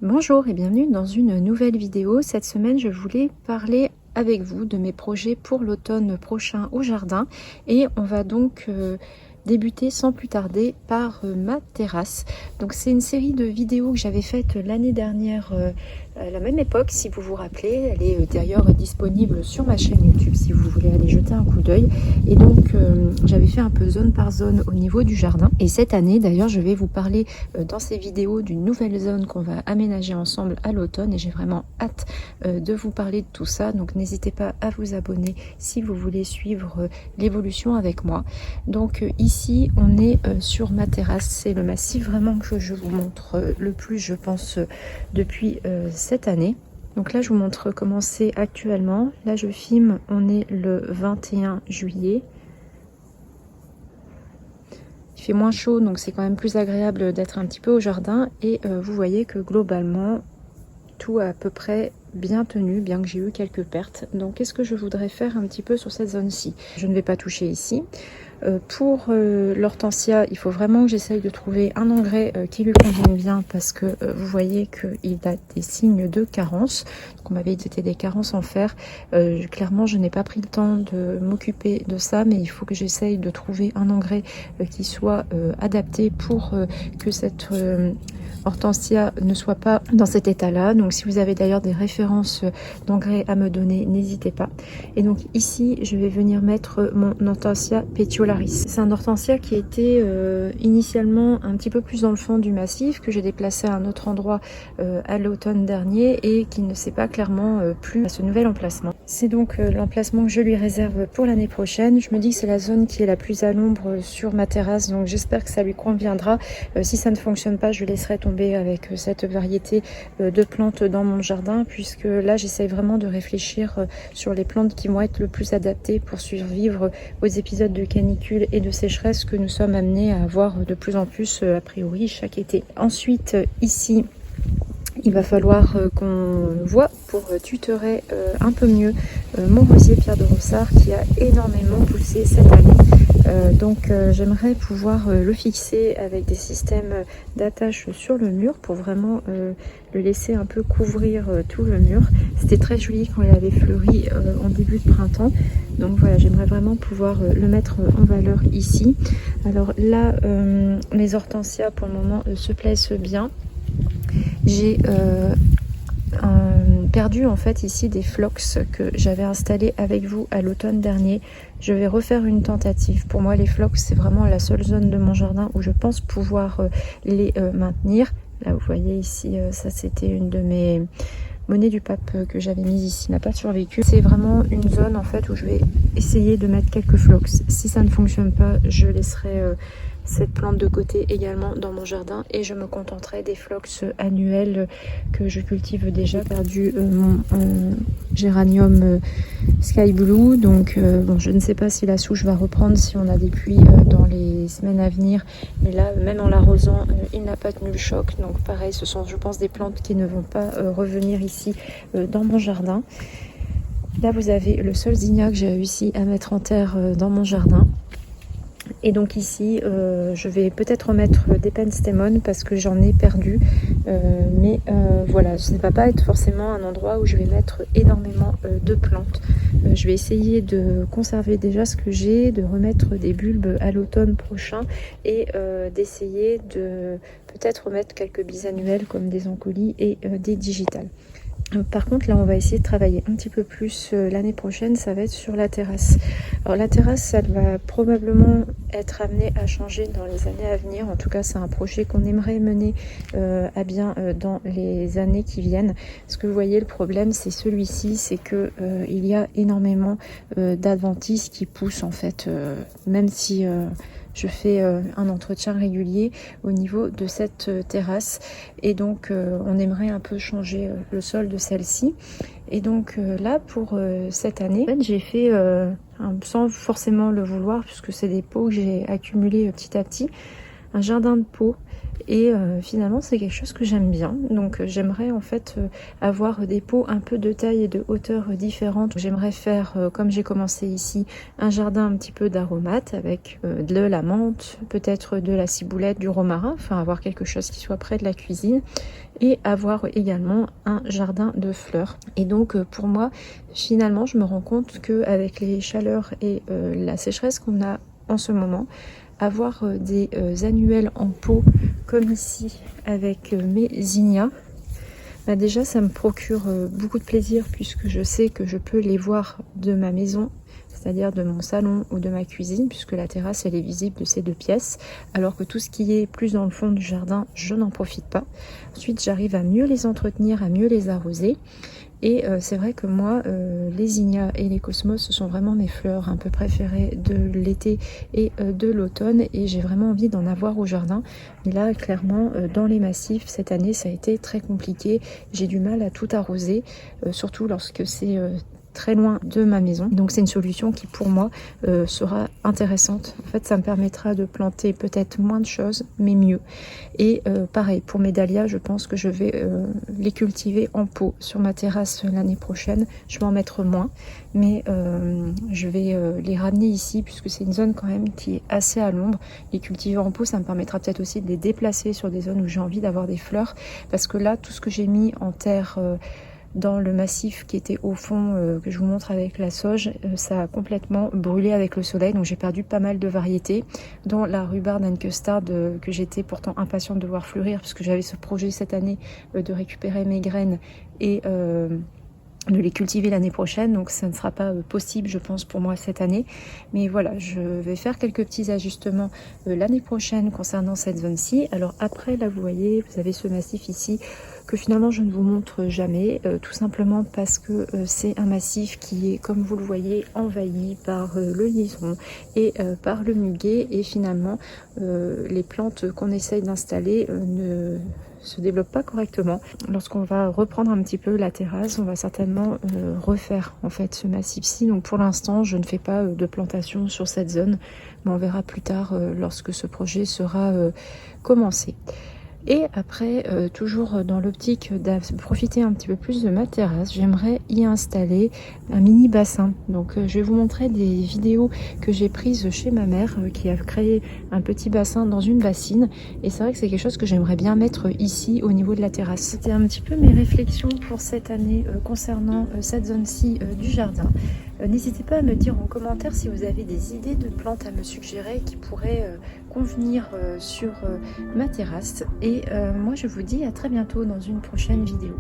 Bonjour et bienvenue dans une nouvelle vidéo. Cette semaine, je voulais parler avec vous de mes projets pour l'automne prochain au jardin et on va donc débuter sans plus tarder par ma terrasse. Donc c'est une série de vidéos que j'avais faites l'année dernière à la même époque, si vous vous rappelez. Elle est d'ailleurs disponible sur ma chaîne YouTube si vous voulez aller jeter un coup d'œil. Et donc j'avais fait un peu zone par zone au niveau du jardin. Et cette année d'ailleurs, je vais vous parler dans ces vidéos d'une nouvelle zone qu'on va aménager ensemble à l'automne et j'ai vraiment hâte de vous parler de tout ça. Donc n'hésitez pas à vous abonner si vous voulez suivre l'évolution avec moi. Donc ici on est sur ma terrasse, c'est le massif vraiment que je vous montre le plus je pense depuis cette année. Donc là je vous montre comment c'est actuellement. Là je filme, on est le 21 juillet. Il fait moins chaud donc c'est quand même plus agréable d'être un petit peu au jardin et vous voyez que globalement tout a à peu près bien tenu, bien que j'ai eu quelques pertes. Donc qu'est-ce que je voudrais faire un petit peu sur cette zone-ci? Je ne vais pas toucher ici. Pour l'hortensia, il faut vraiment que j'essaye de trouver un engrais qui lui convienne bien parce que vous voyez qu'il a des signes de carence. Donc on m'avait dit que c'était des carences en fer. Clairement, je n'ai pas pris le temps de m'occuper de ça, mais il faut que j'essaye de trouver un engrais qui soit adapté pour que cette hortensia ne soit pas dans cet état-là. Donc si vous avez d'ailleurs des références d'engrais à me donner, n'hésitez pas. Et donc ici, je vais venir mettre mon hortensia pétiolaris. C'est un hortensia qui était initialement un petit peu plus dans le fond du massif, que j'ai déplacé à un autre endroit à l'automne dernier et qui ne s'est pas clairement plu à ce nouvel emplacement. C'est donc l'emplacement que je lui réserve pour l'année prochaine. Je me dis que c'est la zone qui est la plus à l'ombre sur ma terrasse, donc j'espère que ça lui conviendra. Si ça ne fonctionne pas, je laisserai tomber avec cette variété de plantes dans mon jardin, puisque là j'essaye vraiment de réfléchir sur les plantes qui vont être le plus adaptées pour survivre aux épisodes de canicule et de sécheresse que nous sommes amenés à avoir de plus en plus a priori chaque été. Ensuite ici il va falloir qu'on voit pour tutorer un peu mieux mon rosier Pierre de Ronsard qui a énormément poussé cette année. Donc j'aimerais pouvoir le fixer avec des systèmes d'attache sur le mur pour vraiment le laisser un peu couvrir tout le mur. C'était très joli quand il avait fleuri en début de printemps. Donc voilà, j'aimerais vraiment pouvoir le mettre en valeur ici. Alors là, les hortensias pour le moment se plaisent bien. J'ai perdu en fait ici des phlox que j'avais installés avec vous à l'automne dernier. Je vais refaire une tentative. Pour moi les phlox c'est vraiment la seule zone de mon jardin où je pense pouvoir les maintenir. Là vous voyez ici, ça c'était une de mes monnaies du pape que j'avais mise ici, n'a pas survécu. C'est vraiment une zone en fait où je vais essayer de mettre quelques phlox. Si ça ne fonctionne pas, je laisserai cette plante de côté également dans mon jardin et je me contenterai des phlox annuels que je cultive déjà. J'ai perdu mon géranium sky blue, donc bon, je ne sais pas si la souche va reprendre si on a des pluies dans les semaines à venir, mais là même en l'arrosant il n'a pas tenu le choc. Donc pareil, ce sont je pense des plantes qui ne vont pas revenir ici dans mon jardin. Là vous avez le solzinia que j'ai réussi à mettre en terre dans mon jardin. Et donc ici, je vais peut-être remettre des penstemon parce que j'en ai perdu. Mais voilà, ce ne va pas être forcément un endroit où je vais mettre énormément de plantes. Je vais essayer de conserver déjà ce que j'ai, de remettre des bulbes à l'automne prochain et d'essayer de peut-être remettre quelques bisannuels comme des oncolis et des digitales. Par contre là on va essayer de travailler un petit peu plus l'année prochaine, ça va être sur la terrasse. Alors la terrasse elle va probablement être amenée à changer dans les années à venir, en tout cas c'est un projet qu'on aimerait mener à bien dans les années qui viennent. Ce que vous voyez le problème c'est celui-ci, c'est que il y a énormément d'adventices qui poussent en fait, même si je fais un entretien régulier au niveau de cette terrasse et donc on aimerait un peu changer le sol de celle-ci. Et donc là pour cette année, en fait, j'ai fait sans forcément le vouloir puisque c'est des pots que j'ai accumulés petit à petit, un jardin de pots. et finalement c'est quelque chose que j'aime bien. Donc j'aimerais en fait avoir des pots un peu de taille et de hauteur différentes. J'aimerais faire comme j'ai commencé ici un jardin un petit peu d'aromates avec de la menthe, peut-être de la ciboulette, du romarin, enfin avoir quelque chose qui soit près de la cuisine et avoir également un jardin de fleurs. Et donc pour moi finalement je me rends compte qu'avec les chaleurs et la sécheresse qu'on a en ce moment, avoir des annuels en pot comme ici avec mes zinnias, bah déjà ça me procure beaucoup de plaisir puisque je sais que je peux les voir de ma maison, c'est-à-dire de mon salon ou de ma cuisine, puisque la terrasse elle est visible de ces deux pièces, alors que tout ce qui est plus dans le fond du jardin, je n'en profite pas. Ensuite j'arrive à mieux les entretenir, à mieux les arroser. Et c'est vrai que moi, les zinnias et les cosmos, ce sont vraiment mes fleurs un peu préférées de l'été et de l'automne. Et j'ai vraiment envie d'en avoir au jardin. Mais là, clairement, dans les massifs, cette année, ça a été très compliqué. J'ai du mal à tout arroser, surtout lorsque c'est très loin de ma maison. Donc c'est une solution qui pour moi sera intéressante. En fait ça me permettra de planter peut-être moins de choses mais mieux. Et pareil pour mes dahlias, je pense que je vais les cultiver en pot sur ma terrasse l'année prochaine. Je vais en mettre moins mais je vais les ramener ici puisque c'est une zone quand même qui est assez à l'ombre. Les cultiver en pot, ça me permettra peut-être aussi de les déplacer sur des zones où j'ai envie d'avoir des fleurs, parce que là tout ce que j'ai mis en terre dans le massif qui était au fond, que je vous montre avec la sauge, ça a complètement brûlé avec le soleil, donc j'ai perdu pas mal de variétés, dont la rhubarbe and custard que j'étais pourtant impatiente de voir fleurir, parce que j'avais ce projet cette année de récupérer mes graines et de les cultiver l'année prochaine, donc ça ne sera pas possible je pense pour moi cette année, mais voilà, je vais faire quelques petits ajustements l'année prochaine concernant cette zone-ci. Alors après là vous voyez, vous avez ce massif ici que finalement je ne vous montre jamais, tout simplement parce que c'est un massif qui est, comme vous le voyez, envahi par le liseron et par le muguet, et finalement les plantes qu'on essaye d'installer ne se développe pas correctement. Lorsqu'on va reprendre un petit peu la terrasse, on va certainement refaire en fait ce massif-ci. Donc pour l'instant, je ne fais pas de plantation sur cette zone, mais on verra plus tard lorsque ce projet sera commencé. Et après, toujours dans l'optique de profiter un petit peu plus de ma terrasse, j'aimerais y installer un mini bassin. Donc je vais vous montrer des vidéos que j'ai prises chez ma mère qui a créé un petit bassin dans une bassine. Et c'est vrai que c'est quelque chose que j'aimerais bien mettre ici au niveau de la terrasse. C'était un petit peu mes réflexions pour cette année concernant cette zone-ci du jardin. N'hésitez pas à me dire en commentaire si vous avez des idées de plantes à me suggérer qui pourraient convenir sur ma terrasse. Et moi je vous dis à très bientôt dans une prochaine vidéo.